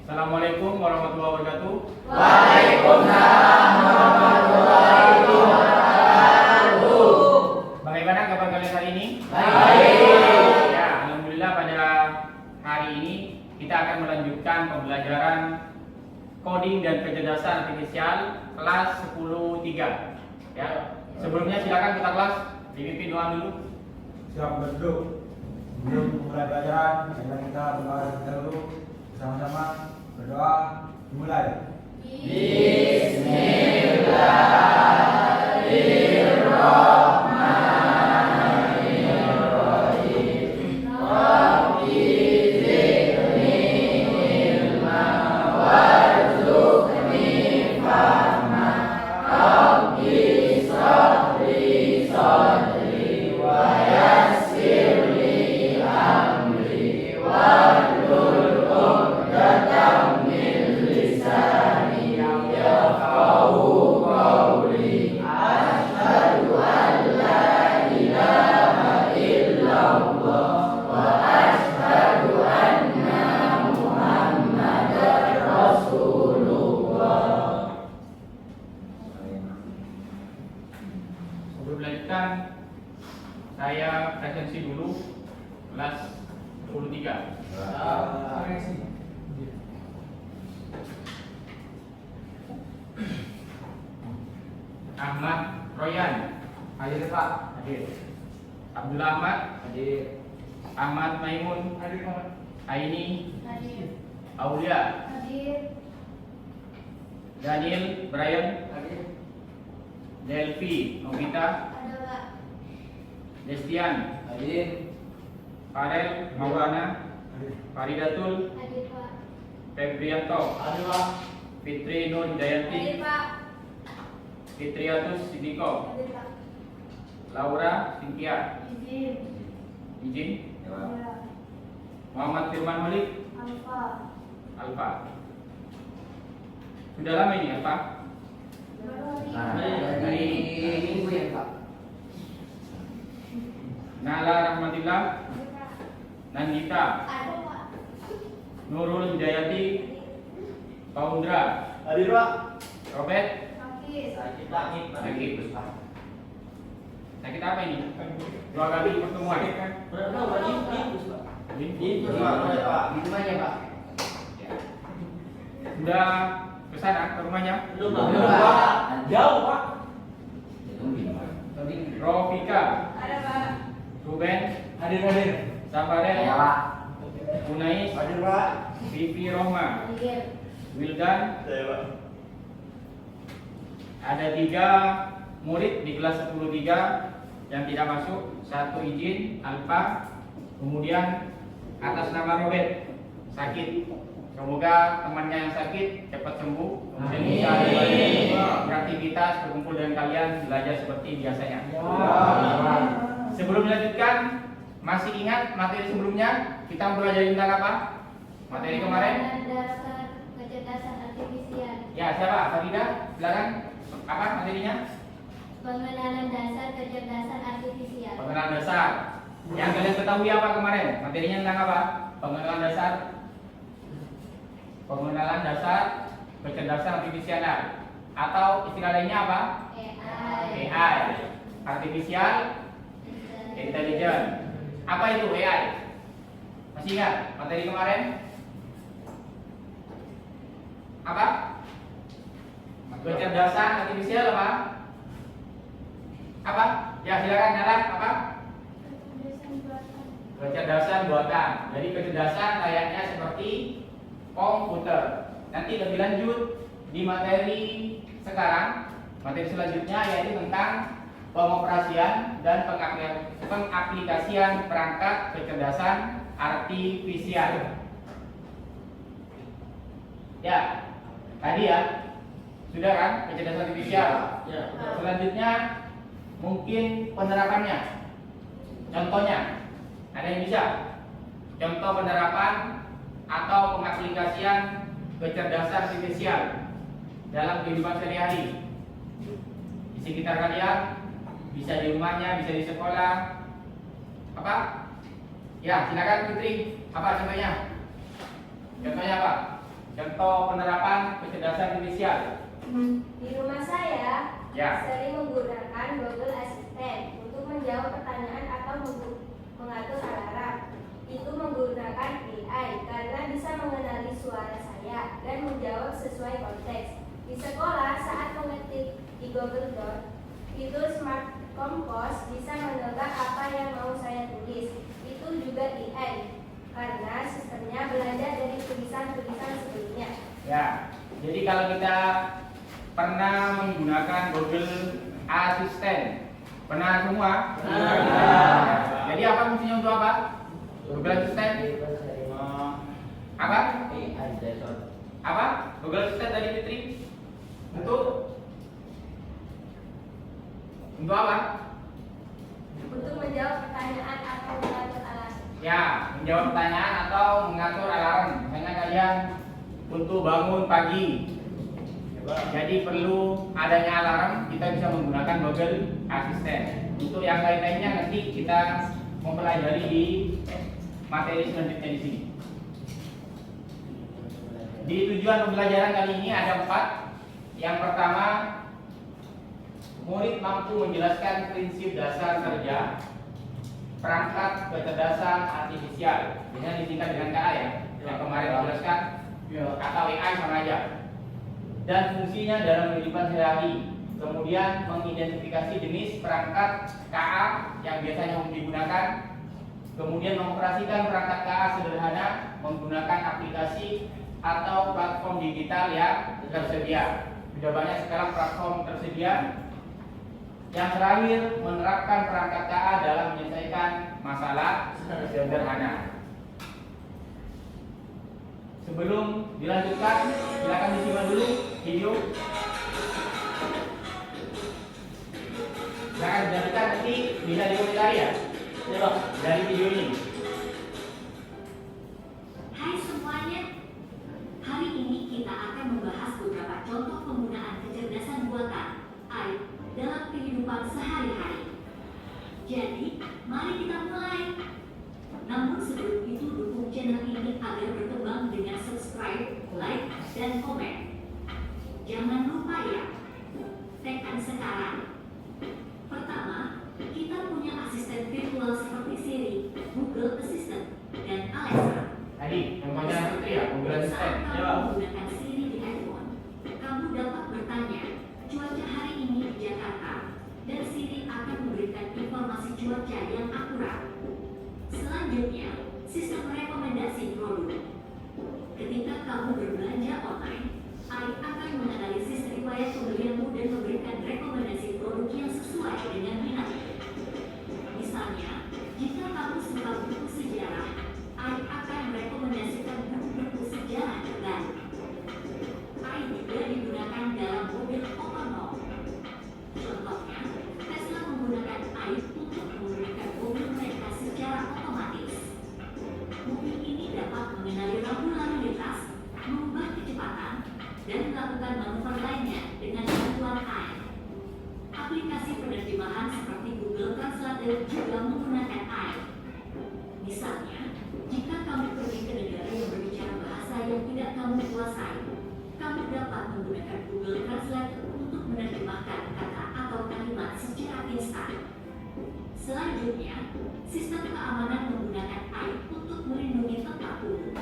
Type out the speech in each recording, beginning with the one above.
Assalamualaikum warahmatullahi wabarakatuh. Waalaikumsalam warahmatullahi wabarakatuh. Bagaimana kabar kalian hari ini? Baik. Ya, alhamdulillah pada hari ini kita akan melanjutkan pembelajaran coding dan kecerdasan artifisial kelas 10.3. Ya. Sebelumnya silakan kita kelas dipimpin doa dulu. Siap berduduk. Sebelum mulai pelajaran, marilah kita berdoa terlebih dahulu bersama-sama. Berdoa dimulai. Sebelum melanjutkan, saya presensi dulu kelas 10.3. Ahmad Royan Hadir Pak. hadir. Abdul Ahmad Hadir. Ahmad Maimun Hadir Pak. Aini Hadir. Aulia Hadir. Daniel Brian Hadir. Delvi Novita Ada Pak. Destian Hadir. Farel Maulana Faridatul Hadir Pak. Febrianto Hadir Pak. Fitri Nur Hidayanti Hadir Pak. Fitriatus Sidiko Hadir Pak. Laura Cynthia Izin. izin Ya. Muhammad Firman Malik Alfa. Alfa. Sudah lama ini Alfa? Baru Nah, hari. dari minggu ya Pak. Nala Rahmatillah Hadir Pak. Nandita Ada Pak. Nurul Hidayati Paundra Hadir Pak. Robert Hafiz. Sakit sakit. Sakit. Sakit apa ini? 2 kali pertemuan. Berapa lagi? Pak. Infus. Pak. Di rumahnya Pak. Ya. Sudah ke sana ke rumahnya? Belum Pak. Jauh Pak. Rofika Ada Pak. Ruben Hadir. Sabarel Pak. Unais Hadir Pak. Vivi Rohma Hadir. Wildan. Saya Pak. Ada 3 murid di kelas 10.3 yang tidak masuk. 1 izin Alfa, kemudian atas nama Robert sakit. Semoga temannya yang sakit cepat sembuh, kemudian bisa kembali beraktivitas, berkumpul dengan kalian, belajar seperti biasanya. Sebelum dilanjutkan, masih ingat materi sebelumnya kita belajar tentang apa? Materi kemarin? Dasar kecerdasan artifisial. Ya, siapa? Farida, silakan. Apa materinya? Pengenalan dasar kecerdasan artifisial. Pengenalan dasar. Yang kalian ketahui apa kemarin? Materinya tentang apa? Pengenalan dasar. Pengenalan dasar kecerdasan artifisial. Atau istilah lainnya apa? AI. AI. Artificial Intelligence. Apa itu AI? Masih ingat materi kemarin? Apa? Kecerdasan artifisial apa? Apa? Ya silakan Nala, apa? Kecerdasan buatan. Jadi kecerdasan layaknya seperti komputer. Nanti lebih lanjut di materi sekarang, materi selanjutnya yaitu tentang pengoperasian dan pengaplikasian perangkat kecerdasan artifisial. Ya, tadi ya sudah kan kecerdasan artifisial. Ya. Selanjutnya mungkin penerapannya. Contohnya, ada yang bisa? Contoh penerapan atau pengaplikasian kecerdasan artifisial dalam kehidupan sehari-hari di sekitar kalian, bisa di rumahnya, bisa di sekolah. Apa? Ya, silakan Fitri. Apa contohnya? Contohnya apa? Contoh penerapan kecerdasan artifisial. Di rumah saya Ya. sering menggunakan Google Assistant untuk menjawab pertanyaan atau mengatur alarm. Itu menggunakan AI karena bisa mengenali suara saya dan menjawab sesuai konteks. Di sekolah saat mengetik di Google Doc, fitur Smart Compose bisa menebak apa yang mau saya tulis. Itu juga AI karena sistemnya belajar dari tulisan-tulisan sebelumnya. Ya. Jadi kalau kita pernah menggunakan Google Assistant, pernah semua? Pernah. Jadi apa fungsinya untuk apa? Google Assistant? Apa? Apa? Google Assistant tadi Fitri? Untuk apa? Untuk menjawab pertanyaan atau mengatur alarm. Ya, menjawab pertanyaan atau mengatur alarm. Misalnya kalian untuk bangun pagi, jadi perlu adanya alarm, kita bisa menggunakan Google Assistant. Untuk yang lain-lainnya nanti kita mempelajari di materi selanjutnya di sini. Di tujuan pembelajaran kali ini ada 4. Yang pertama, murid mampu menjelaskan prinsip dasar kerja perangkat kecerdasan artifisial. Biasanya disingkat dengan KA ya. Yang kemarin dijelaskan atau AI sama aja. Dan fungsinya dalam kehidupan sehari-hari. Kemudian mengidentifikasi jenis perangkat KA yang biasanya digunakan. Kemudian mengoperasikan perangkat KA sederhana menggunakan aplikasi atau platform digital yang tersedia. Sudah banyak sekarang platform tersedia. Yang terakhir, menerapkan perangkat KA dalam menyelesaikan masalah sederhana. Sebelum dilanjutkan, silakan disimak dulu video. Silakan dilanjutkan, nanti bisa dikomentari ya dari video ini. Hai semuanya, hari ini kita akan membahas beberapa contoh penggunaan kecerdasan buatan AI dalam kehidupan sehari-hari. Jadi, mari kita mulai. Namun sebelum itu dukung channel ini agar berkembang dengan subscribe, like, dan komen. Jangan lupa ya, tekan sekarang. Pertama, kita punya asisten virtual seperti Siri, Google Assistant, dan Alexa. Tadi contohnya Fitri ya, Google Assistant. Saat kamu menggunakan Siri di iPhone, kamu dapat bertanya, cuaca hari ini di Jakarta, dan Siri akan memberikan informasi cuaca yang akurat. Selanjutnya, sistem rekomendasi produk. Ketika kamu berbelanja online, AI akan menganalisis riwayat pembelianmu dan memberikan rekomendasi produk yang sesuai dengan minatmu. Misalnya, jika kamu suka buku sejarah, AI akan merekomendasikan buku-buku sejarah terbaru. AI juga digunakan dalam mobil otonom. Contohnya, Tesla menggunakan AI untuk mengendalikan mobil mereka secara otomatis. Mobil ini dapat mengenali rambu lalu lintas, mengubah kecepatan, dan melakukan manuver lainnya dengan bantuan AI. Aplikasi penerjemahan seperti Google Translate juga menggunakan AI. Misalnya, jika kamu pergi ke negara yang berbicara bahasa yang tidak kamu kuasai, kamu dapat menggunakan Google Translate untuk menerjemahkan kata atau kalimat secara instan. Selanjutnya, sistem keamanan menggunakan AI untuk melindungi tempat umum.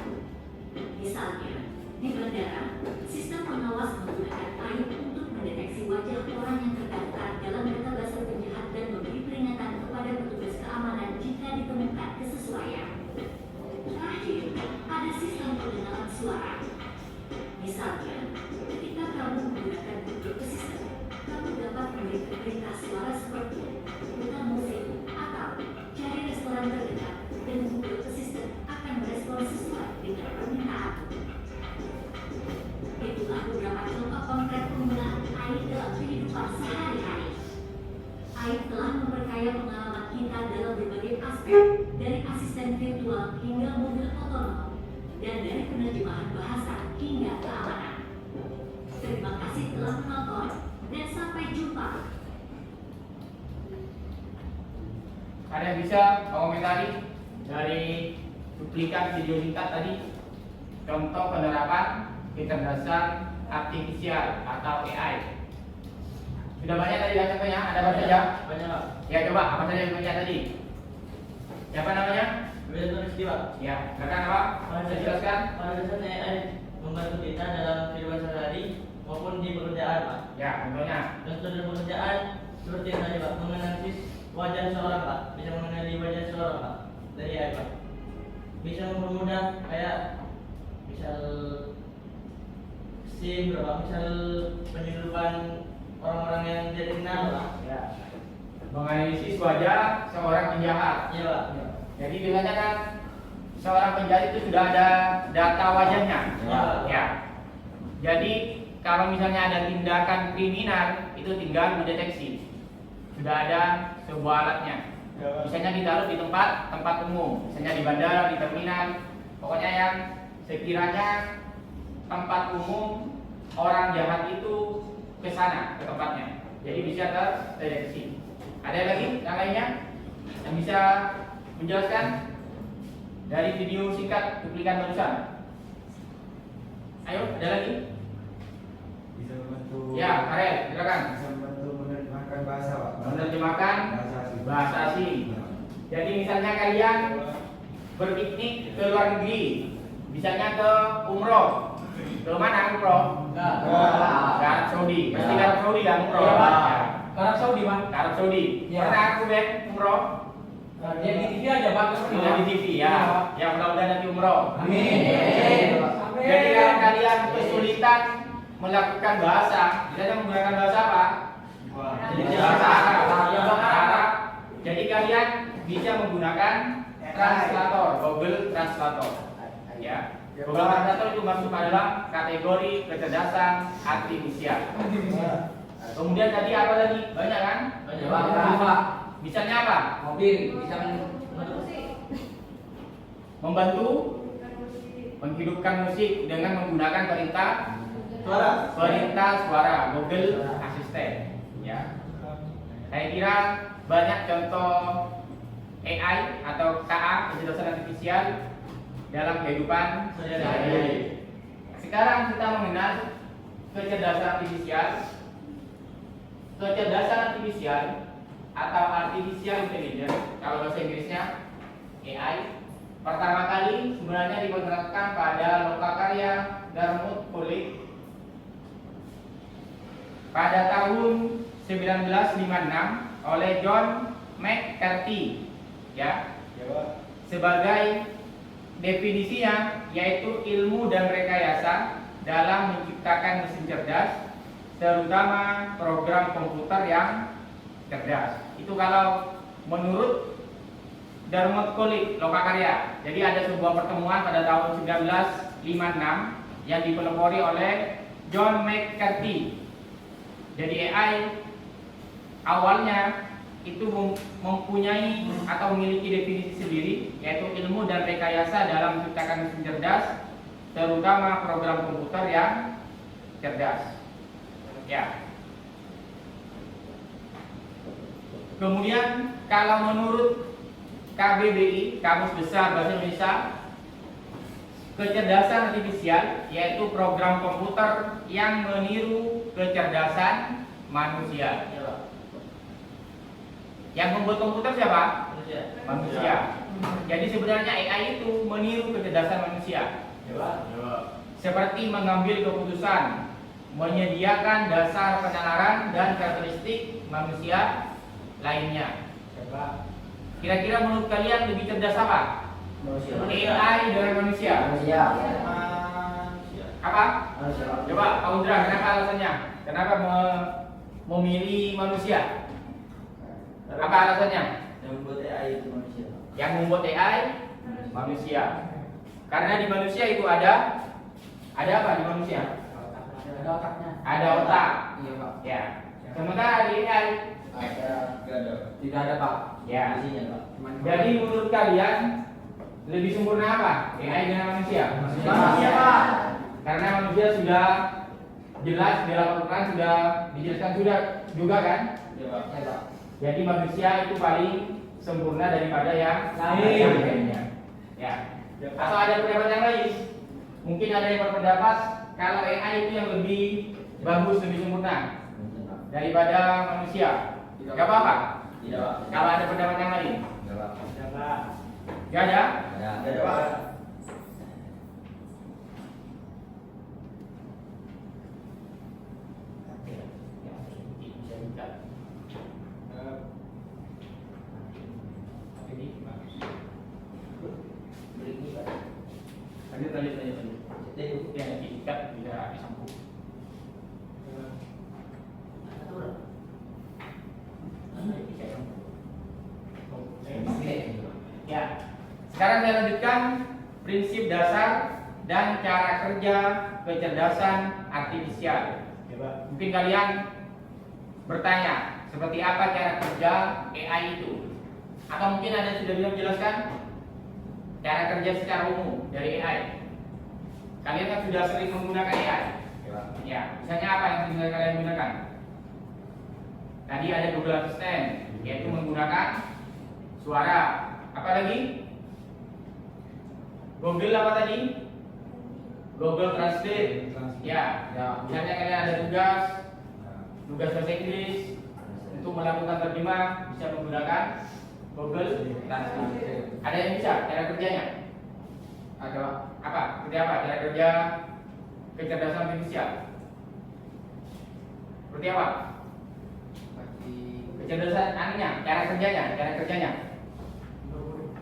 Misalnya, di bandara, sistem pengawas menggunakan AI untuk mendeteksi wajah orang yang terdaftar dalam database penjahat dan memberi peringatan kepada petugas keamanan jika ditemukan kesesuaian. Terakhir, ada sistem pengenalan suara. Misalnya, ketika kamu menggunakan Google Assistant, kamu dapat memberikan perintah suara seperti putar musik atau cari restoran terdekat, dan Google Assistant akan merespon sesuai dengan permintaan. Itulah beberapa contoh konkret penggunaan AI dalam kehidupan sehari-hari. AI telah memperkaya pengalaman kita dalam berbagai aspek, dari asisten virtual hingga mobil otonom, dan dari penerjemahan bahasa hingga keamanan. Terima kasih telah menonton, dan sampai jumpa. Ada yang bisa komentari dari cuplikan video singkat tadi, contoh penerapan kecerdasan artifisial atau AI. Sudah banyak tadi contohnya, ada apa saja? Banyak Pak. Ya coba apa saja yang banyak tadi? Siapa namanya? Beda Rizky Pak. Ya, silakan Pak. Saya jelaskan. Pada dasarnya AI membantu kita dalam kehidupan sehari maupun di pekerjaan Pak. Ya, contohnya. Contoh dalam pekerjaan seperti yang tadi Pak, menganalisis wajah seorang Pak, bisa mengenali wajah seorang Pak dari AI Pak. Bisa mempermudah kayak misal SIM berapa, misal penyelundupan orang-orang yang tidak dikenal Pak. Ya. Menganalisis wajah seorang penjahat. Iya Pak. Jadi biasanya kan seorang penjahat itu sudah ada data wajahnya. Ya. Ya. Jadi kalau misalnya ada tindakan kriminal itu tinggal mendeteksi. Sudah ada sebuah alatnya. Misalnya ditaruh di tempat umum, misalnya di bandara, di terminal, pokoknya yang sekiranya tempat umum orang jahat itu ke sana, ke tempatnya. Jadi bisa terdeteksi. Ada lagi yang lainnya yang bisa menjelaskan dari video singkat cuplikan barusan? Ayo, ada lagi? Bisa membantu. Ya, Karel, silakan. Bisa membantu menerjemahkan bahasa Pak. Menerjemahkan bahasa asing. Jadi misalnya kalian berpiknik ke luar negeri, misalnya ke umroh. Ke mana umroh? Ke Arab Saudi. Pasti ke Arab Saudi kan umroh? Iya, Pak. Ya. Ke Arab Saudi, Pak. Ke Arab Saudi. Iya. Pernah aku Ben umroh? Ya di TV aja, Pak. Sudah di TV ya. Ya mudah-mudahan nanti umroh. Amin. Jadi kalau kalian kesulitan melakukan bahasa, misalnya menggunakan bahasa apa? Bahasa Arab. Jadi kalian bisa menggunakan translator, Google Translator. Ya. Google Translator itu masuk adalah kategori kecerdasan artifisial. Kemudian tadi apa lagi? Banyak kan? Banyak Pak. Misalnya apa? Mobil bisa Membantu menghidupkan musik dengan menggunakan perintah suara Google Assistant. Ya. Saya kira banyak contoh AI atau KA kecerdasan artifisial dalam kehidupan sehari-hari. Sekarang kita mengenal kecerdasan artifisial. Kecerdasan artifisial atau artificial intelligence, kalau bahasa Inggrisnya AI, pertama kali sebenarnya diterapkan pada lokakarya Dartmouth College pada tahun 1956 oleh John McCarthy, ya, sebagai definisinya yaitu ilmu dan rekayasa dalam menciptakan mesin cerdas, terutama program komputer yang cerdas. Itu kalau menurut Dartmouth College Lokakarya. Jadi ada sebuah pertemuan pada tahun 1956 yang dipelopori oleh John McCarthy. Jadi AI awalnya itu mempunyai atau memiliki definisi sendiri, yaitu ilmu dan rekayasa dalam menciptakan mesin cerdas, terutama program komputer yang cerdas. Ya. Kemudian kalau menurut KBBI, Kamus Besar Bahasa Indonesia, kecerdasan artifisial yaitu program komputer yang meniru kecerdasan manusia. Yang membuat komputer siapa? Manusia. Jadi sebenarnya AI itu meniru kecerdasan manusia. Seperti mengambil keputusan, menyediakan dasar penalaran dan karakteristik manusia lainnya. Kira-kira menurut kalian lebih cerdas apa? AI dengan manusia? Apa? Coba Pak Undra, kenapa alasannya? Kenapa memilih manusia? Apa alasannya? Yang membuat AI itu manusia. Yang membuat AI manusia. Karena di manusia itu ada apa di manusia? Ada otaknya. Ada otak. Iya, Pak. Ya. Sementara di AI Tidak ada, Pak. ya. Isinya Pak. Jadi menurut kalian lebih sempurna apa? AI dengan manusia? Manusia, Pak. Karena manusia sudah jelas di dalam Al-Quran sudah dijelaskan sudah juga kan? Iya Pak. Ya, Pak. Jadi manusia itu paling sempurna daripada yang Lain. lainnya. Ya. Atau ada pendapat yang lain? Mungkin ada yang berpendapat kalau AI itu yang lebih bagus, lebih sempurna daripada manusia. Gak apa-apa. Tidak, Pak. Kalau ada pendapat yang lain, Tidak, Pak. gak ada? Ada. Pak. Bisa buka. Ini bagus. Berikut, Pak. Lanjut. Itu. Ya, diikat bisa disambung. Ya, sekarang saya lanjutkan prinsip dasar dan cara kerja kecerdasan artifisial. Mungkin kalian bertanya, seperti apa cara kerja AI itu? Atau mungkin ada yang sudah bisa menjelaskan cara kerja secara umum dari AI? Kalian kan sudah sering menggunakan AI. Ya, misalnya apa yang sudah kalian gunakan? Tadi ada Google Assistant, yaitu menggunakan suara. Apa lagi? Google apa tadi? Google Translate. Ya, misalnya kalian ada tugas bahasa Inggris untuk melakukan terjemah, bisa menggunakan Google Translate. Ada yang bisa cara kerjanya? Ada apa? Seperti apa cara kerja kecerdasan artifisial? Seperti apa? Kecerdasan anunya, cara kerjanya.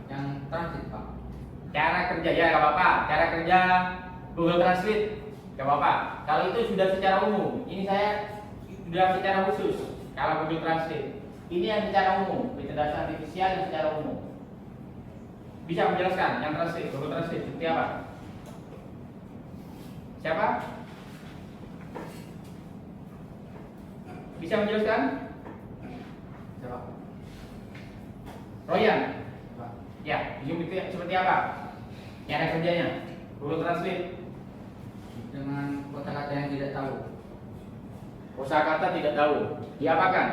Yang transit, Pak. Cara kerja ya gak apa-apa. Cara kerja Google Translate gak apa-apa. Kalau itu sudah secara umum. Ini saya sudah secara khusus. Kalau Google Translate, ini yang secara umum, kecerdasan artifisial yang secara umum. Bisa menjelaskan yang translate, Google Translate seperti apa? Siapa? Bisa menjelaskan? Siapa? Royan. Pak. Ya, seperti apa? Cara kerjanya Google Translate. Dengan kata-kata yang tidak tahu. Kosakata tidak tahu. Diapakan?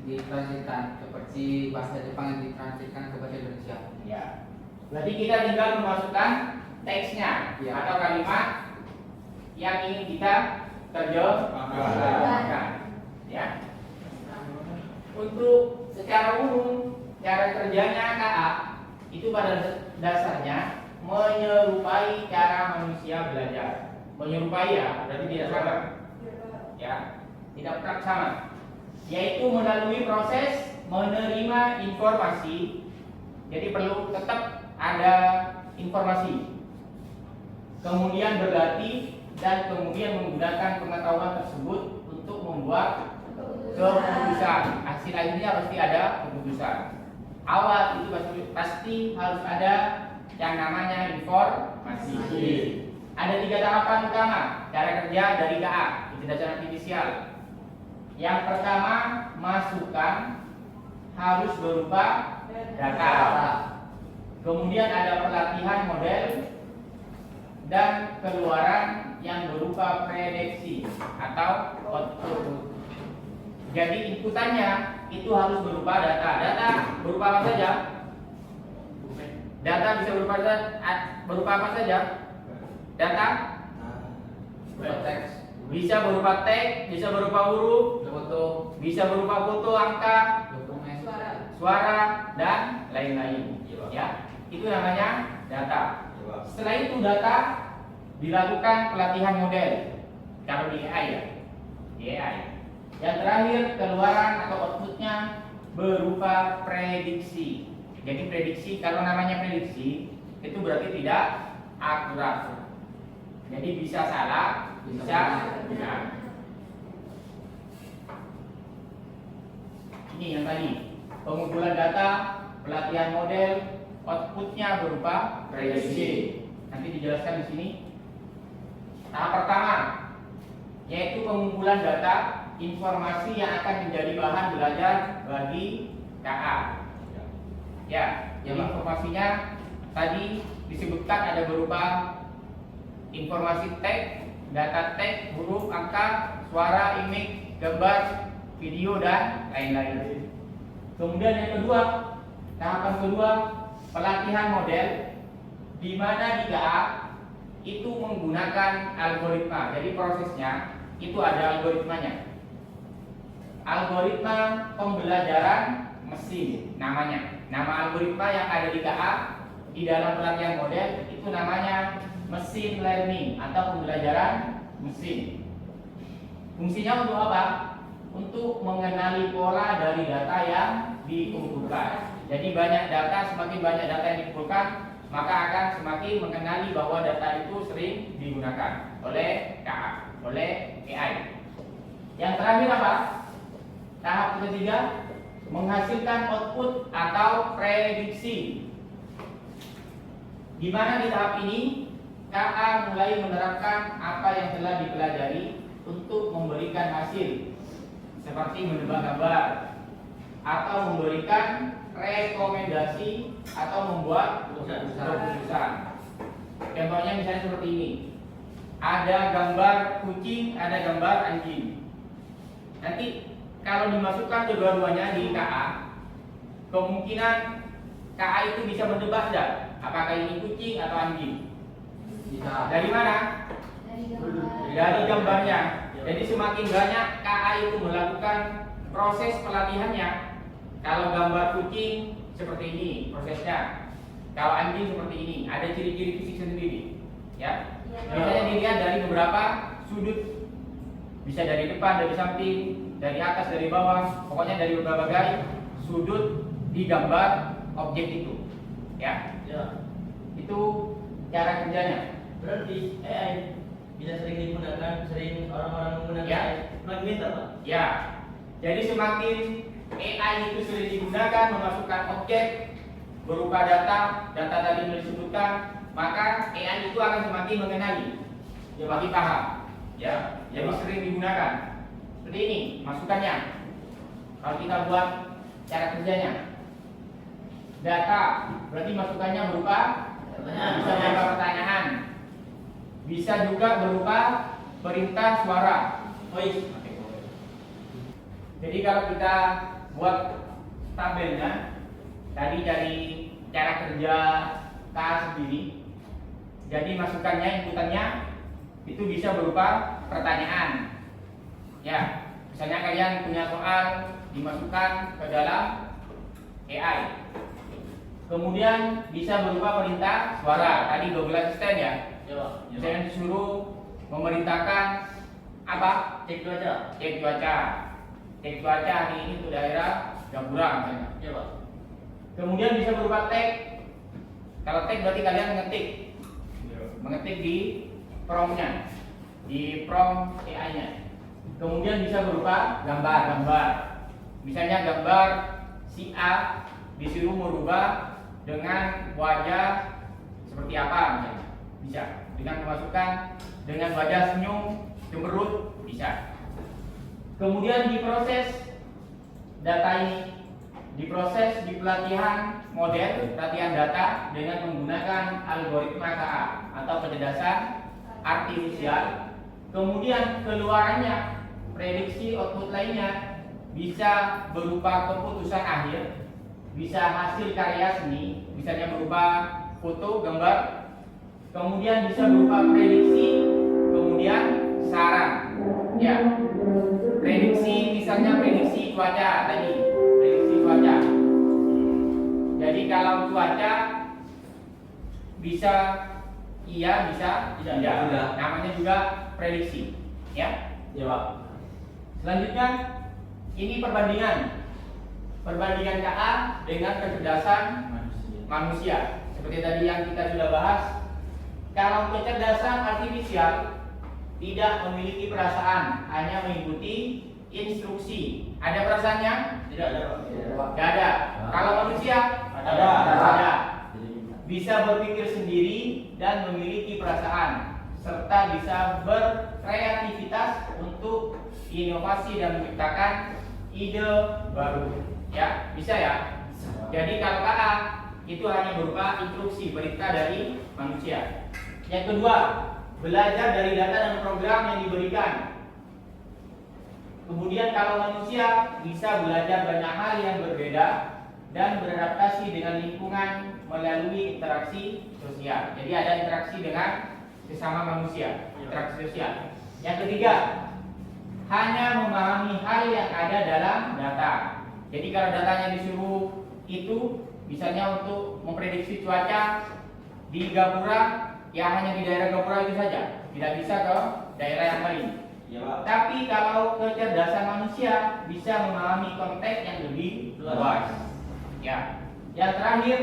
Ditransitkan seperti bahasa Jepang yang ditransitkan ke bahasa Indonesia. Ya. Berarti kita tinggal memasukkan teksnya Ya. atau kalimat yang ingin kita terjemahkan. Ya. Untuk secara umum cara kerjanya KA itu pada dasarnya menyerupai cara manusia belajar. Menyerupai ya, berarti tidak sama. Ya, tidak pernah sama. Yaitu melalui proses menerima informasi. Jadi perlu tetap ada informasi. Kemudian berlatih dan kemudian menggunakan pengetahuan tersebut untuk membuat keputusan. Hasil akhirnya pasti ada keputusan. Awal itu pasti harus ada yang namanya informasi. Ada 3 tahapan utama cara kerja dari KA, kecerdasan artifisial. Yang pertama, masukan harus berupa data. Kemudian ada pelatihan model dan keluaran yang berupa prediksi atau output. Jadi inputannya itu harus berupa data. Data berupa apa saja? Data bisa berupa apa saja? Data Teks, bisa berupa teks, bisa berupa huruf, foto, bisa berupa foto, angka, dokumen, suara dan lain-lain. Ya, itu namanya data. Setelah itu data dilakukan pelatihan model. Kalau di AI ya, di AI. Yang terakhir keluaran atau outputnya berupa prediksi. Jadi prediksi, kalau namanya prediksi itu berarti tidak akurat. Jadi bisa salah, bisa benar. Ini yang tadi pengumpulan data, pelatihan model, outputnya berupa prediksi. Nanti dijelaskan di sini. Tahap pertama yaitu pengumpulan data, informasi yang akan menjadi bahan belajar bagi KA. Ya, jadi informasinya tadi disebutkan ada berupa informasi teks, data teks, huruf, angka, suara, image, gambar, video dan lain-lain. Kemudian yang kedua, Tahapan kedua, pelatihan model, di mana di KA itu menggunakan algoritma. Jadi prosesnya itu ada algoritmanya. Algoritma pembelajaran mesin namanya. Nama algoritma yang ada di KA di dalam pelatihan model itu namanya machine learning atau pembelajaran mesin. Fungsinya untuk apa? Untuk mengenali pola dari data yang dikumpulkan. Jadi banyak data, semakin banyak data yang dikumpulkan, maka akan semakin mengenali bahwa data itu sering digunakan oleh KA, oleh AI. Yang terakhir apa? Tahap ketiga, menghasilkan output atau prediksi. Di mana di tahap ini KA mulai menerapkan apa yang telah dipelajari untuk memberikan hasil, seperti menebak gambar atau memberikan rekomendasi atau membuat keputusan. Contohnya misalnya seperti ini. Ada gambar kucing, ada gambar anjing. Nanti kalau dimasukkan kedua-duanya di KA, kemungkinan KA itu bisa mendebak dah, apakah ini kucing atau anjing. Bisa. Dari mana? Dari gambarnya. Jadi semakin banyak KA itu melakukan proses pelatihannya. Kalau gambar kucing seperti ini prosesnya, kalau anjing seperti ini, ada ciri-ciri fisik sendiri, ya. Biasanya dilihat dari beberapa sudut, bisa dari depan, dari samping, dari atas, dari bawah, pokoknya dari berbagai sudut di gambar objek itu, ya. Ya. Itu cara kerjanya. Berarti AI bisa sering digunakan, sering orang-orang menggunakan Ya. AI. Semakin pintar, Pak. Ya, jadi semakin AI itu sering digunakan memasukkan objek berupa data tadi yang disebutkan, maka AI itu akan semakin mengenali, semakin paham. Ya, jadi sering digunakan. Seperti ini masukannya. Kalau kita buat cara kerjanya, data berarti masukannya berupa bisa berupa pertanyaan, bisa juga berupa perintah suara. Jadi kalau kita buat tabelnya, tadi dari cara kerja KA sendiri, jadi masukannya, inputannya itu bisa berupa pertanyaan. Ya, misalnya kalian punya soal, dimasukkan ke dalam AI. Kemudian bisa berupa perintah suara, tadi Google Assistant ya. Ya, Pak. Misalnya disuruh memerintahkan apa? Cek cuaca. Cek cuaca. Cek cuaca hari ini untuk daerah Gapura misalnya. Ya, Pak. Kemudian bisa berupa teks. Kalau teks berarti kalian mengetik di prompt-nya, di prompt AI-nya. Kemudian bisa berupa gambar. Misalnya gambar si A disuruh merubah dengan wajah seperti apa misalnya. Bisa dengan memasukkan dengan wajah senyum, cemberut, bisa. Kemudian diproses data ini, diproses di pelatihan model, pelatihan data dengan menggunakan algoritma KA atau kecerdasan artifisial. Kemudian keluarannya, prediksi output lainnya bisa berupa keputusan akhir, bisa hasil karya seni, misalnya berupa foto, gambar, kemudian bisa berupa prediksi, kemudian saran. Ya, prediksi misalnya prediksi cuaca tadi, prediksi cuaca. Jadi kalau cuaca bisa iya, bisa tidak. Namanya juga prediksi, ya. Ya, Pak. Selanjutnya ini perbandingan KA dengan kecerdasan manusia. Seperti tadi yang kita sudah bahas, kalau kecerdasan artifisial tidak memiliki perasaan, hanya mengikuti instruksi. Ada perasaannya? Tidak ada, Pak. Tidak ada. Kalau manusia? Ada. Ada. Bisa berpikir sendiri dan memiliki perasaan, serta bisa berkreativitas untuk inovasi dan menciptakan ide baru. Ya, bisa ya. Jadi kalau KA itu hanya berupa instruksi, perintah dari manusia. Yang kedua, belajar dari data dan program yang diberikan. Kemudian kalau manusia bisa belajar banyak hal yang berbeda dan beradaptasi dengan lingkungan melalui interaksi sosial. Jadi ada interaksi dengan sesama manusia, interaksi sosial. Yang ketiga, hanya memahami hal yang ada dalam data. Jadi kalau datanya disuruh itu, misalnya untuk memprediksi cuaca di Gapura, ya hanya di daerah Gapura itu saja, tidak bisa ke daerah yang lain. Tapi kalau kecerdasan manusia bisa memahami konteks yang lebih luas. Ya. Yang terakhir,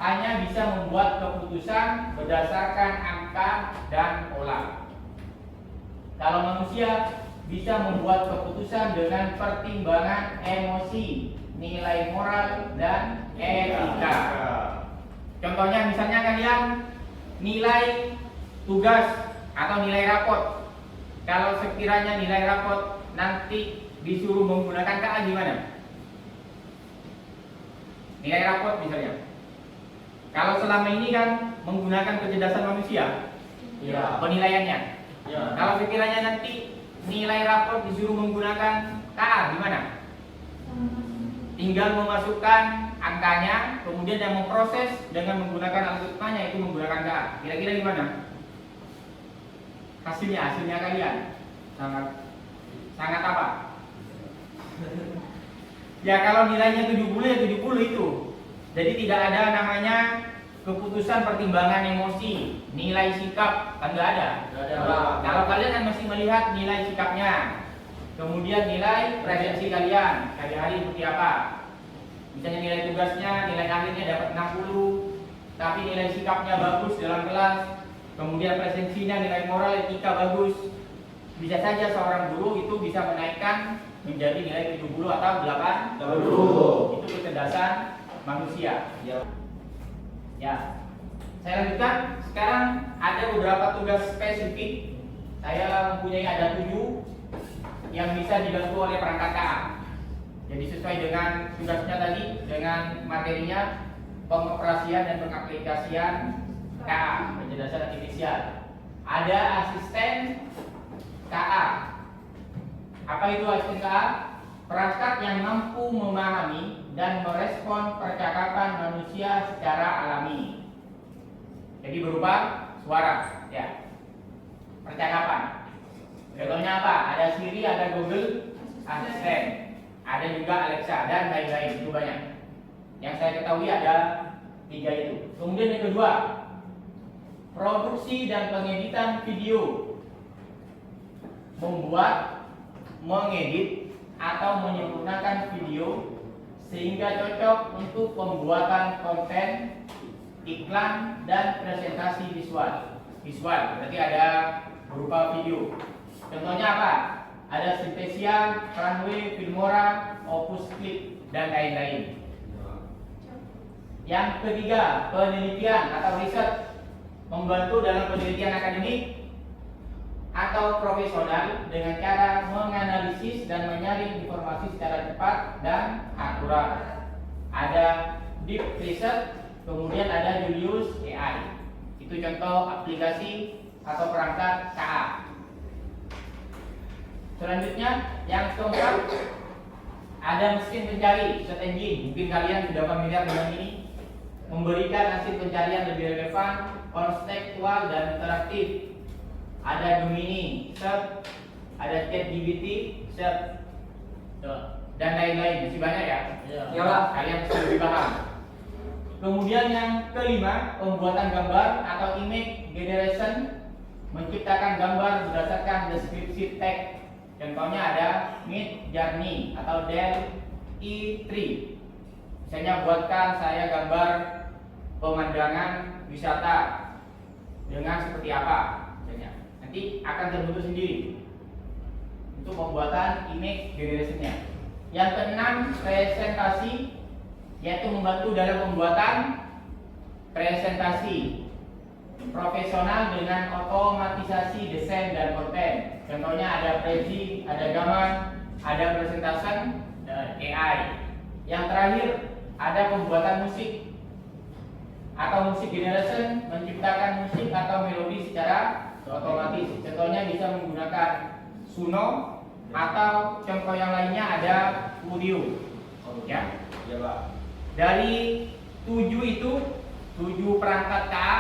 hanya bisa membuat keputusan berdasarkan angka dan pola. Kalau manusia bisa membuat keputusan dengan pertimbangan emosi, nilai moral, dan etika. Contohnya misalnya kalian nilai tugas atau nilai raport. Kalau sekiranya nilai raport nanti disuruh menggunakan KA gimana? Nilai raport misalnya. Kalau selama ini kan menggunakan kecerdasan manusia, penilaiannya. Kalau sekiranya nanti nilai raport disuruh menggunakan KA gimana? Tinggal memasukkan angkanya, kemudian yang memproses dengan menggunakan algoritmanya itu menggunakan KA. Kira-kira gimana? Hasilnya kalian sangat apa? Ya kalau nilainya 70 ya 70 itu. Jadi tidak ada namanya keputusan pertimbangan emosi, nilai sikap, kan nggak ada. Kalau kalian kan masih melihat nilai sikapnya, kemudian nilai presensi kalian hari-hari seperti apa. Misalnya nilai tugasnya, nilai akhirnya dapat 60, tapi nilai sikapnya bagus dalam kelas, kemudian presensinya, nilai moral, etika bagus. Bisa saja seorang guru itu bisa menaikkan menjadi nilai 70 atau 80. Itu kecerdasan manusia. Ya. Saya lanjutkan. Sekarang ada beberapa tugas spesifik. Saya mempunyai ada 7 yang bisa dibantu oleh perangkat KA. Jadi sesuai dengan tugasnya tadi, dengan materinya, pengoperasian dan pengaplikasian KA, kecerdasan artifisial. Ada asisten KA. Apa itu asisten KA? Perangkat yang mampu memahami dan merespon percakapan manusia secara alami. Jadi berupa suara, ya. Percakapan. Contohnya apa? Ada Siri, ada Google Assistant, ada juga Alexa dan lain-lain. Itu banyak. Yang saya ketahui ada 3 itu. Kemudian yang kedua, produksi dan pengeditan video. Membuat, mengedit atau menyempurnakan video sehingga cocok untuk pembuatan konten, iklan, dan presentasi visual. Visual berarti ada berupa video. Contohnya apa? Ada Synthesia, Runway, Filmora, Opus Clip, dan lain-lain. Yang ketiga, penelitian atau riset. Membantu dalam penelitian akademik atau profesional dengan cara menganalisis dan menyaring informasi secara cepat dan akurat. Ada Deep Research, kemudian ada Julius AI. Itu contoh aplikasi atau perangkat KA. Selanjutnya, yang keempat, ada mesin pencari, search engine. Mungkin kalian sudah familiar dengan ini. Memberikan hasil pencarian lebih relevan, kontekstual, dan interaktif. Ada Gemini, search, ada ChatGPT, search, dan lain-lain. Masih banyak ya? Kalian mesti lebih paham. Kemudian yang kelima, pembuatan gambar atau image generation, menciptakan gambar berdasarkan deskripsi teks. Contohnya ada Midjourney atau DALL-E 3. Misalnya buatkan saya gambar pemandangan wisata dengan seperti apa, misalnya. Nanti akan terbentuk sendiri untuk pembuatan image generationnya. Yang keenam, presentasi, yaitu membantu dalam pembuatan presentasi profesional dengan otomatisasi desain dan konten. Contohnya ada Prezi, ada Gaman, ada presentation, dan AI. Yang terakhir ada pembuatan musik atau musik generation, menciptakan musik atau melodi secara otomatis. Contohnya bisa menggunakan Suno atau contoh yang lainnya ada Audio. Ya. Pak. Dari 7 itu 7 perangkat KA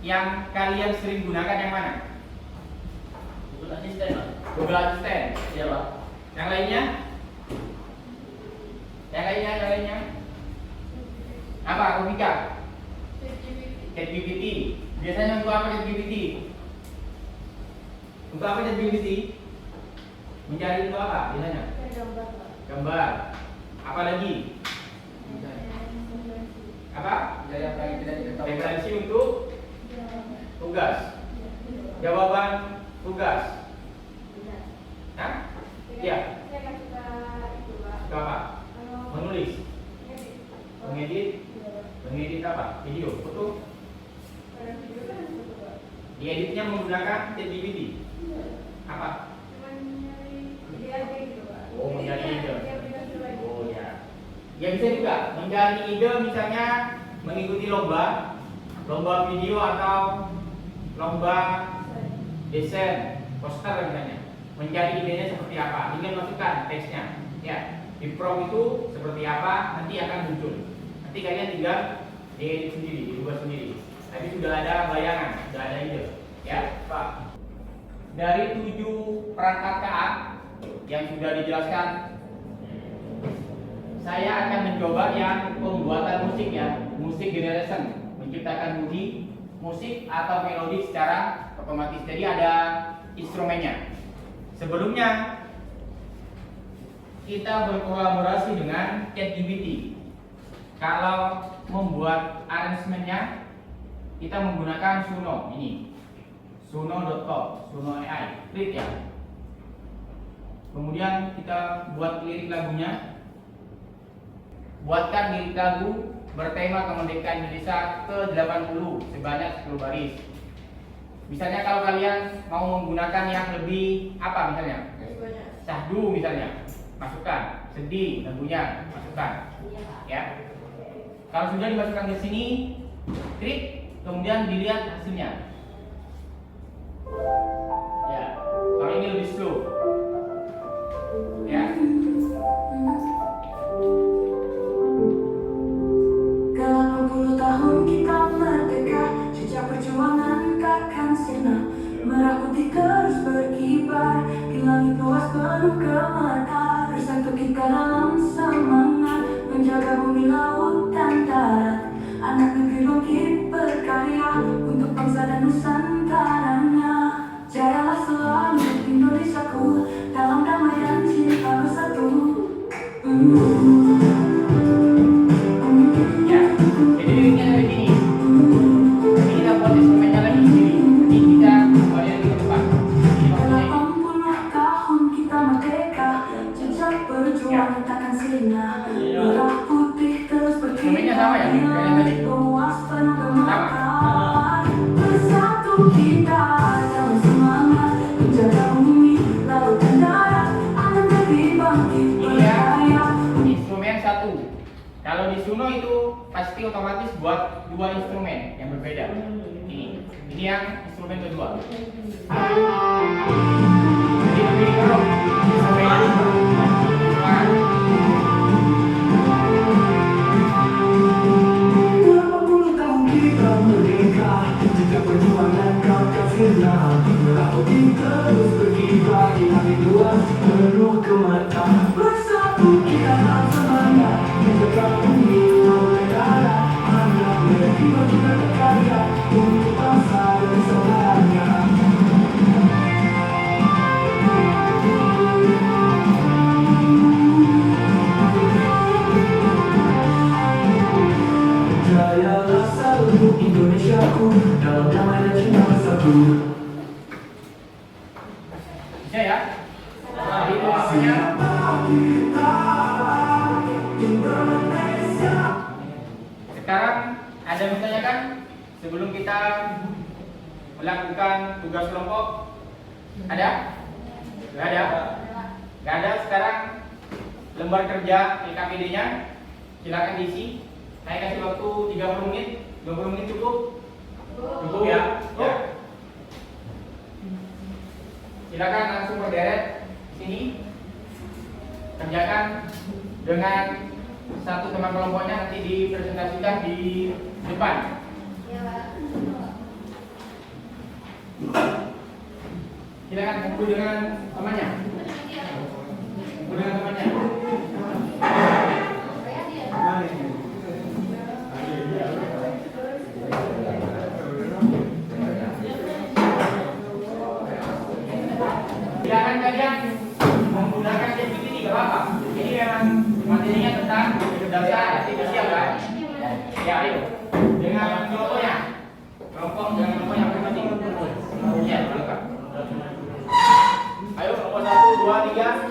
yang kalian sering gunakan yang mana? Google Assistant, Pak. Google Assistant. Iya, Pak. Yang lainnya? Yang lainnya? Apa? Komika? ChatGPT. Biasanya untuk apa ChatGPT? Untuk apa ChatGPT? Mencari untuk apa biasanya? Gambar. Apa lagi? Apa? Dari apa yang tidak diketahui. Referensi untuk tugas. Jawaban tugas. Hah? Iya. Suka apa? Menulis. Mengedit apa? Video, foto. Dieditnya menggunakan ChatGPT. Apa? Oh, mencari ide. Oh ya. Ya bisa juga mencari ide, misalnya mengikuti lomba video atau lomba desain poster misalnya. Mencari idenya seperti apa? Tinggal masukkan teksnya. Ya, di prompt itu seperti apa nanti akan muncul. Nanti kalian tinggal diedit sendiri, dibuat sendiri. Tapi sudah ada bayangan, sudah ada ide. Ya, Pak. Dari 7 perangkat KA yang sudah dijelaskan, saya akan mencoba yang pembuatan musik ya, musik generation, menciptakan musik atau melodi secara otomatis. Jadi ada instrumennya. Sebelumnya kita berkolaborasi dengan ChatGPT. Kalau membuat arrangementnya kita menggunakan Suno ini, suno.com, Suno AI, klik ya. Kemudian kita buat lirik lagunya. Buatkan lirik lagu bertema kemerdekaan Indonesia ke-80 sebanyak 10 baris. Misalnya kalau kalian mau menggunakan yang lebih apa misalnya? Syahdu misalnya, masukkan. Sedih lagunya, masukkan. Ya. Kalau sudah dimasukkan ke sini, klik, kemudian dilihat hasilnya. Ya, kalau ini lebih slow. Ya. Tahun kita merdeka, jejak perjuangan takkan sirna. Merah putih terus berkibar di langit luas penuh gemetar. Bersatu kita dalam semangat menjaga bumi, laut, dan darat. Anak negeri bangkit berkarya untuk bangsa dan nusantaranya. Jayalah selalu Indonesiaku dalam damai dan cinta bersatu. Ya, jadi liriknya seperti ini. Nanti kita buat instrumennya lagi di sini. Nanti kita kembali lagi ke depan. Ini maksudnya. 80 tahun kita merdeka, jejak perjuangan takkan sirna. Merah putih terus Instrumennya sama ya? berkibar di Kayak tadi. langit luas penuh gemetar. Bersatu kita dalam semangat menjaga bumi, laut, dan darat. Anak negeri bangkit Ini ya, berkarya. instrumen satu. Kalau di Suno itu pasti otomatis buat 2 instrumen yang berbeda. Ini yang instrumen kedua. Jadi lebih kerok instrumennya. Semangat. 80 tahun kita merdeka, jejak perjuangan takkan sirna. Merah putih terus berkibar di langit luas penuh gemetar. Bersatu kita dalam semangat menjaga bumi, laut, dan darat. Anak negeri bangkit berkarya untuk bangsa dan saudaranya. Jayalah selalu Indonesiaku dalam damai dan cinta bersatu. Bisa ya? Nah, itu maksudnya. Sekarang ada misalnya kan sebelum kita melakukan tugas kelompok ada? Gak ada? Gak ada. Sekarang lembar kerja LKPD-nya silakan diisi. Saya kasih waktu 30 menit. 20 menit cukup? Cukup ya? Ya. Silakan langsung berderet di sini. Kerjakan dengan satu teman kelompoknya nanti dipresentasikan di depan. Ya, Pak. Silakan kumpul dengan temannya. Kumpul dengan temannya. Silakan kalian menggunakan ChatGPT nggak apa-apa. Ini memang materinya tentang dasar artifisial kan? Ya, ayo. Dengan kelompoknya. Kelompok dengan kelompok yang masing-masing. Ya, lengkap. Ayo kelompok 1, 2, 3.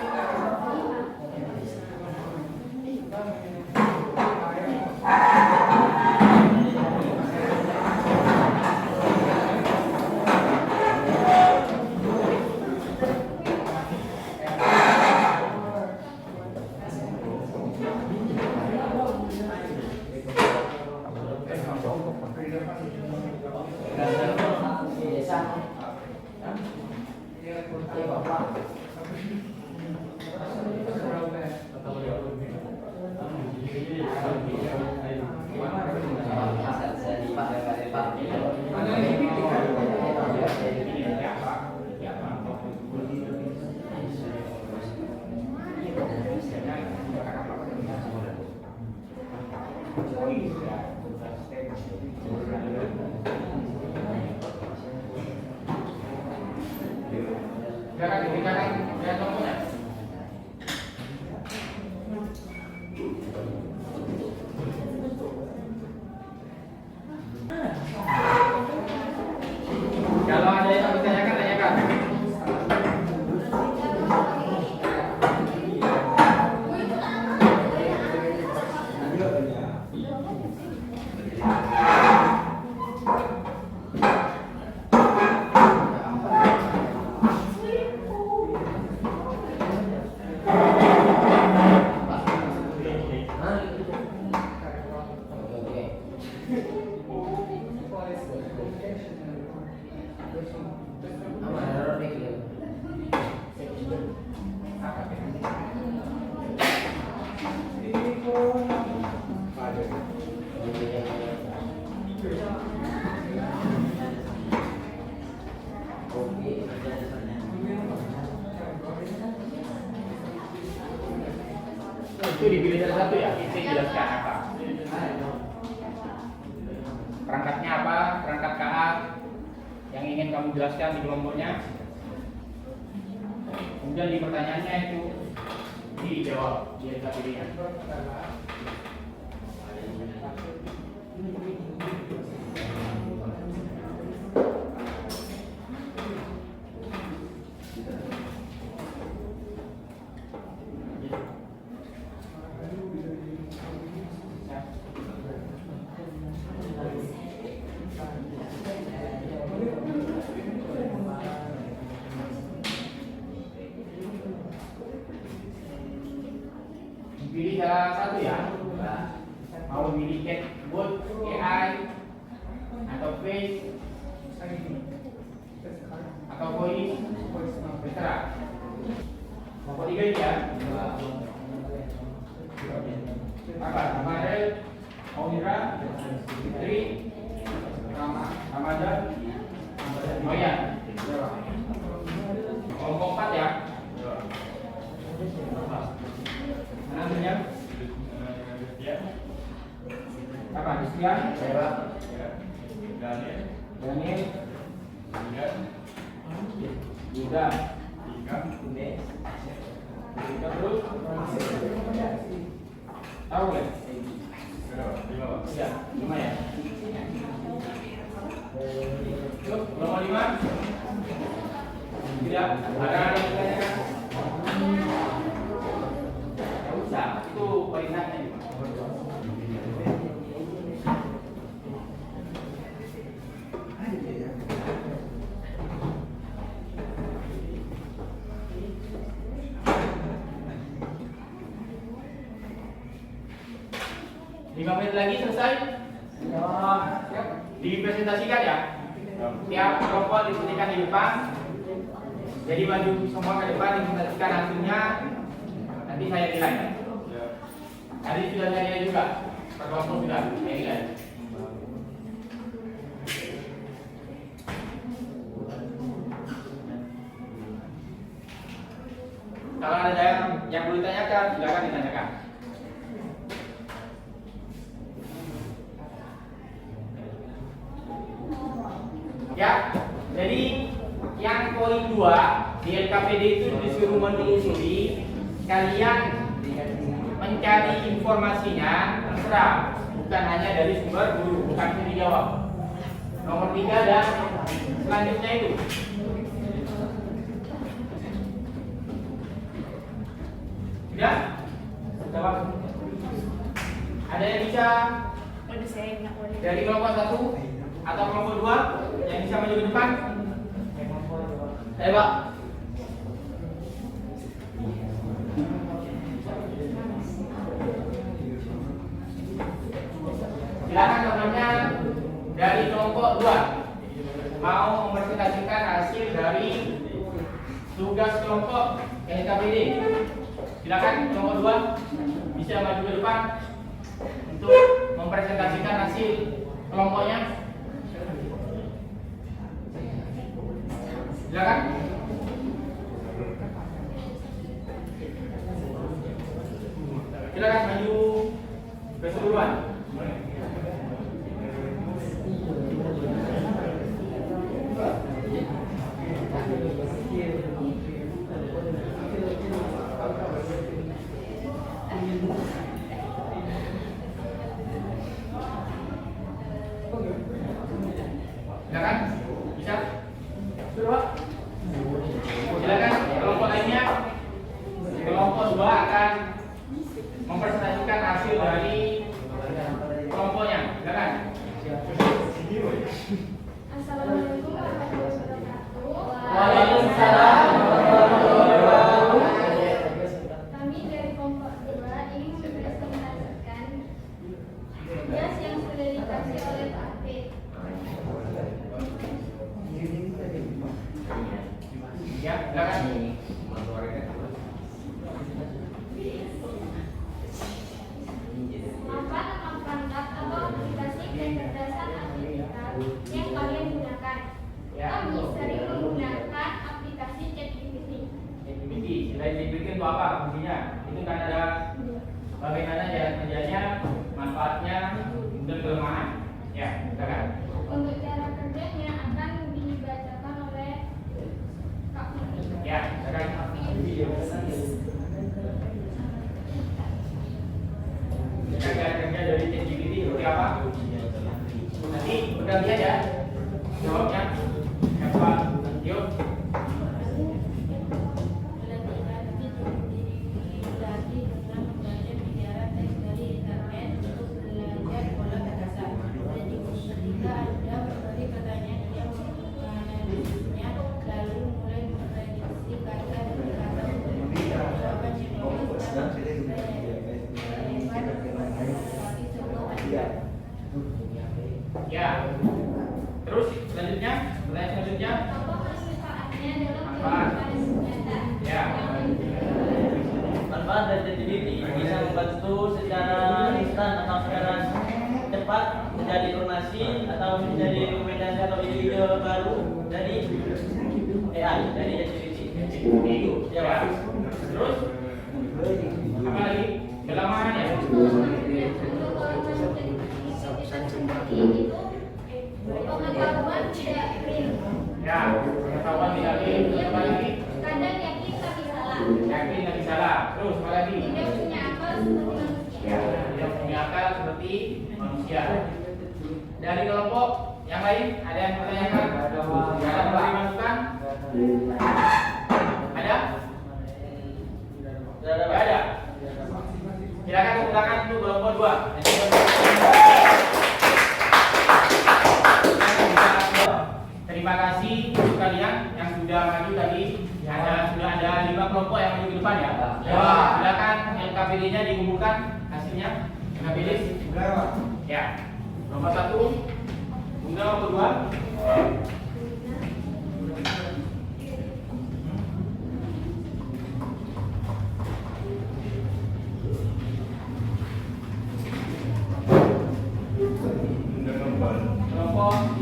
Silakan diberikan lihat kelompoknya. Kalau ada yang bertanyakan, tanyakan. Itu dipilih salah satu ya, kita jelaskan apa. Perangkatnya apa, perangkat KA yang ingin kamu jelaskan di kelompoknya. Kemudian di pertanyaannya itu dijawab, dia pilihnya. Pilih salah satu ya. Mau pilih chatbot, AI, atau face, atau voice, terserah. Kelompok 3 ini ya. Apa? Ramadhan, Audira, Fitri, Ramadan, Noyan. Kelompok 4 ya. Namanya apa? Christian, Daniel, Yuda, terus tahu nggak? Ya, 5 ya. Nomor 5 tidak ada yang ditanyakan. Itu poinnya. Lima menit lagi selesai. Dipresentasikan ya. Tiap kelompok disediakan di depan. Jadi maju semua ke depan, dipresentasikan hasilnya. Nanti saya nilai. Tadi sudah saya juga. Per kelompok sudah. Ini kan. Kalau ada yang perlu ditanyakan, silakan ditanyakan. Ya, jadi yang poin 2 di LKPD itu disuruh menelusuri, kalian mencari informasinya terserah, bukan hanya dari sumber guru, bukan itu dijawab. Nomor 3 dan selanjutnya itu. Sudah? Jawab. Ada yang bisa dari kelompok 1 atau kelompok 2 yang bisa maju ke depan? Ayo Pak. Silakan nomornya dari kelompok 2 mau mempresentasikan hasil dari tugas kelompok LKPD. Silakan kelompok 2 bisa maju ke depan untuk mempresentasikan hasil kelompoknya. Silakan. Silakan maju keseluruhan. Silakan. Bisa? Sudah, Pak. Silakan kelompok lainnya. Kelompok 2 akan mempresentasikan hasil dari kelompoknya. Silakan. Assalamualaikum warahmatullahi wabarakatuh. Waalaikumsalam warahmatullahi wabarakatuh. Kami dari kelompok 2 ingin mempresentasikan tugas yang sudah dikasih oleh Pak Afid. Ya, silakan. Apa nama perangkat atau aplikasi kecerdasan artifisial yang kalian gunakan? Kami sering menggunakan aplikasi ChatGPT. ChatGPT. Selain ChatGPT itu apa fungsinya? Itu kan ada bagaimana cara kerjanya, manfaatnya, dan kelemahan. Ya, silakan. Untuk cara kerjanya akan dibacakan oleh Kak Muni. Ya, silakan. Cara kerja dari ChatGPT seperti apa? Nanti bergantian ya jawabnya. Siapa? Yuk. Ya. Terus selanjutnya, pertanyaan selanjutnya. Apa manfaatnya dalam Manfaat. penggunaan senjata? Ya. Manfaat dari ChatGPT bisa membantu secara instan atau secara cepat menjadi informasi atau menjadi rekomendasi atau ide-ide baru dari AI, dari ChatGPT. Itu. Ya, Pak. Terus apa lagi? Kelemahan ya. Untuk kelemahan ChatGPT itu pengetahuan tidak real. Ya, pengetahuan tidak real. Terus apa lagi? Kadang yakin tapi salah. Yakin lagi salah. Terus apa lagi? Tidak punya akal seperti manusia. Ya, tidak punya akal seperti manusia. Dari kelompok yang lain ada yang pertanyakan? Ada yang memberi masukan? Ada? Tidak ada. Silakan tepuk tangan untuk kelompok 2. Terima kasih untuk kalian yang sudah maju tadi. Sudah ada 5 kelompok yang maju ke depan ya. Silakan LKPD-nya dikumpulkan hasilnya. LKPD. Ya. Nomor 1. Kemudian nomor 2.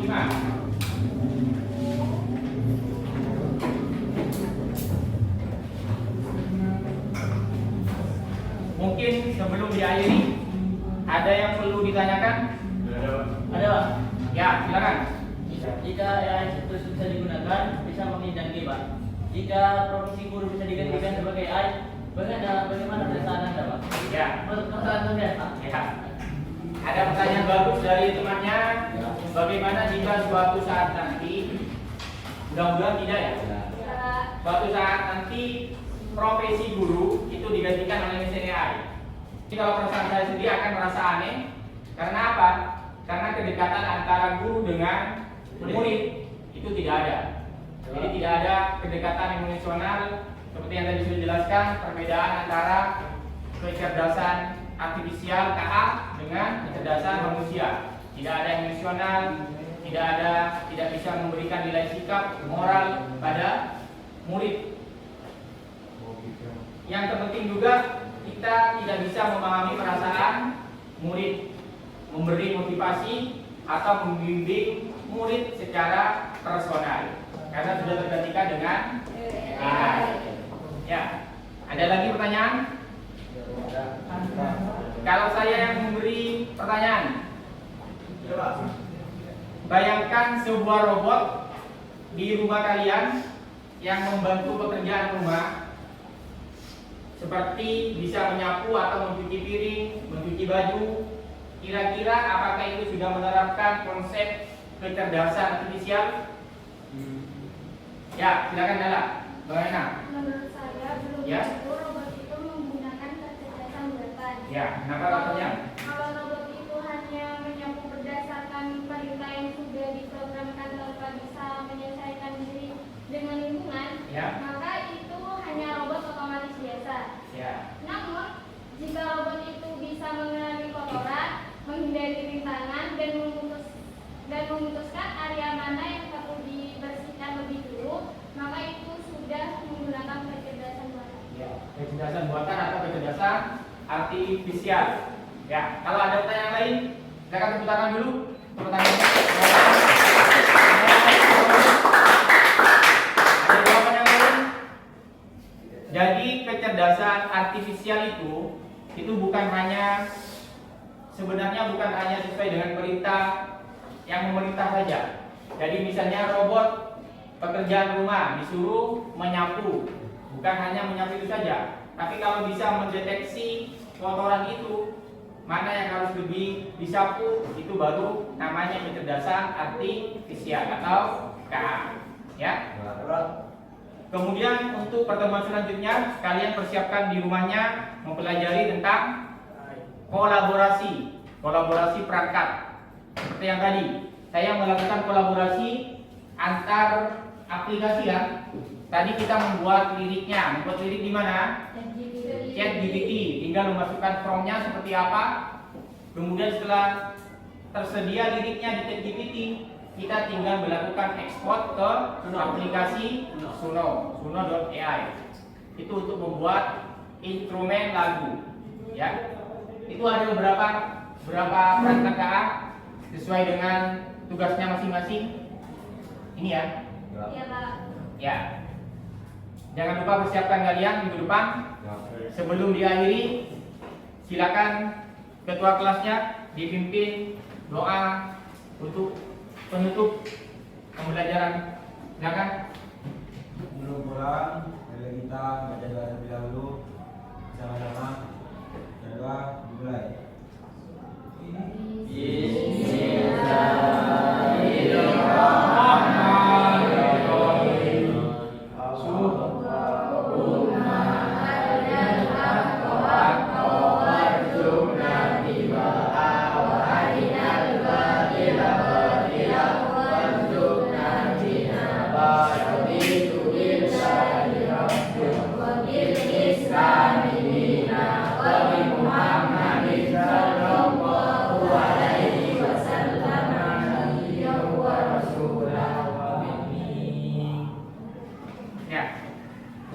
5. Mungkin sebelum diakhiri ada yang perlu ditanyakan? Ada Pak? Ya, silakan. Jika AI itu bisa digunakan, bisa menghindari Pak. Jika profesi guru bisa digantikan sebagai AI, bagaimana perasaan Anda Pak? Ya. Perasaan Anda Pak? Ya. Ada pertanyaan bagus dari temannya. Bagaimana jika suatu saat nanti, mudah-mudahan tidak ya, suatu saat nanti profesi guru itu digantikan oleh mesin AI. Jadi kalau perasaan saya sendiri akan merasa aneh. Karena apa? Karena kedekatan antara guru dengan murid itu tidak ada. Jadi tidak ada kedekatan emosional seperti yang tadi sudah dijelaskan, perbedaan antara kecerdasan artifisial KA dengan kecerdasan manusia. Tidak ada emosional, tidak bisa memberikan nilai sikap moral pada murid. Yang terpenting juga kita tidak bisa memahami perasaan murid, memberi motivasi atau membimbing murid secara personal karena sudah tergantikan dengan AI. Ya, ada lagi pertanyaan? Kalau saya yang memberi pertanyaan, bayangkan sebuah robot di rumah kalian yang membantu pekerjaan rumah, seperti bisa menyapu atau mencuci piring, mencuci baju. Kira-kira apakah itu sudah menerapkan konsep kecerdasan artifisial? Ya, silakan Nala. Bagaimana? Menurut saya belum Ya. tentu robot itu menggunakan kecerdasan buatan. Ya, kenapa alasannya? Kalau robot itu hanya menyapu berdasarkan perintah yang sudah diprogramkan tanpa bisa menyelesaikan diri dengan lingkungan, Ya. maka itu hanya robot otomatis biasa. Ya. Namun, jika robot itu bisa mengenali kotoran, menghindari rintangan, dan memutuskan area mana yang perlu dibersihkan lebih dulu, maka itu sudah menggunakan kecerdasan buatan. Ya, kecerdasan buatan atau kecerdasan artifisial. Ya, kalau ada pertanyaan lain, silakan tepuk tangan dulu. Pertanyaannya. Ada jawaban yang lain? Jadi kecerdasan artifisial itu bukan hanya sesuai dengan perintah yang memerintah saja. Jadi misalnya robot pekerjaan rumah disuruh menyapu, bukan hanya menyapu itu saja, tapi kalau bisa mendeteksi kotoran itu mana yang harus lebih disapu, itu baru namanya kecerdasan artifisial atau KA. Ya. Kemudian untuk pertemuan selanjutnya kalian persiapkan di rumahnya mempelajari tentang kolaborasi perangkat. Seperti yang tadi, saya melakukan kolaborasi antar aplikasi kan. Tadi kita membuat lirik di mana? ChatGPT. Tinggal memasukkan prompt-nya seperti apa. Kemudian setelah tersedia liriknya di ChatGPT, kita tinggal melakukan ekspor ke aplikasi Suno.ai. Itu untuk membuat instrumen lagu. Ya. Itu ada berapa perangkat KA sesuai dengan tugasnya masing-masing. Ini ya. Iya, Pak. Ya. Jangan lupa persiapkan kalian minggu depan. Sebelum diakhiri, silakan ketua kelasnya dipimpin doa untuk penutup pembelajaran. Silakan. Sebelum pulang, mari kita baca doa terlebih dahulu sama-sama. Doa dimulai.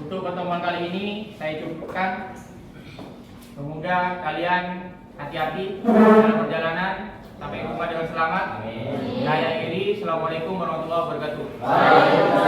Untuk pertemuan kali ini saya cukupkan. Semoga kalian hati-hati dalam perjalanan sampai ke rumah dengan selamat. Saya akhiri. Wassalamualaikum warahmatullahi wabarakatuh. Waalaikumsalam.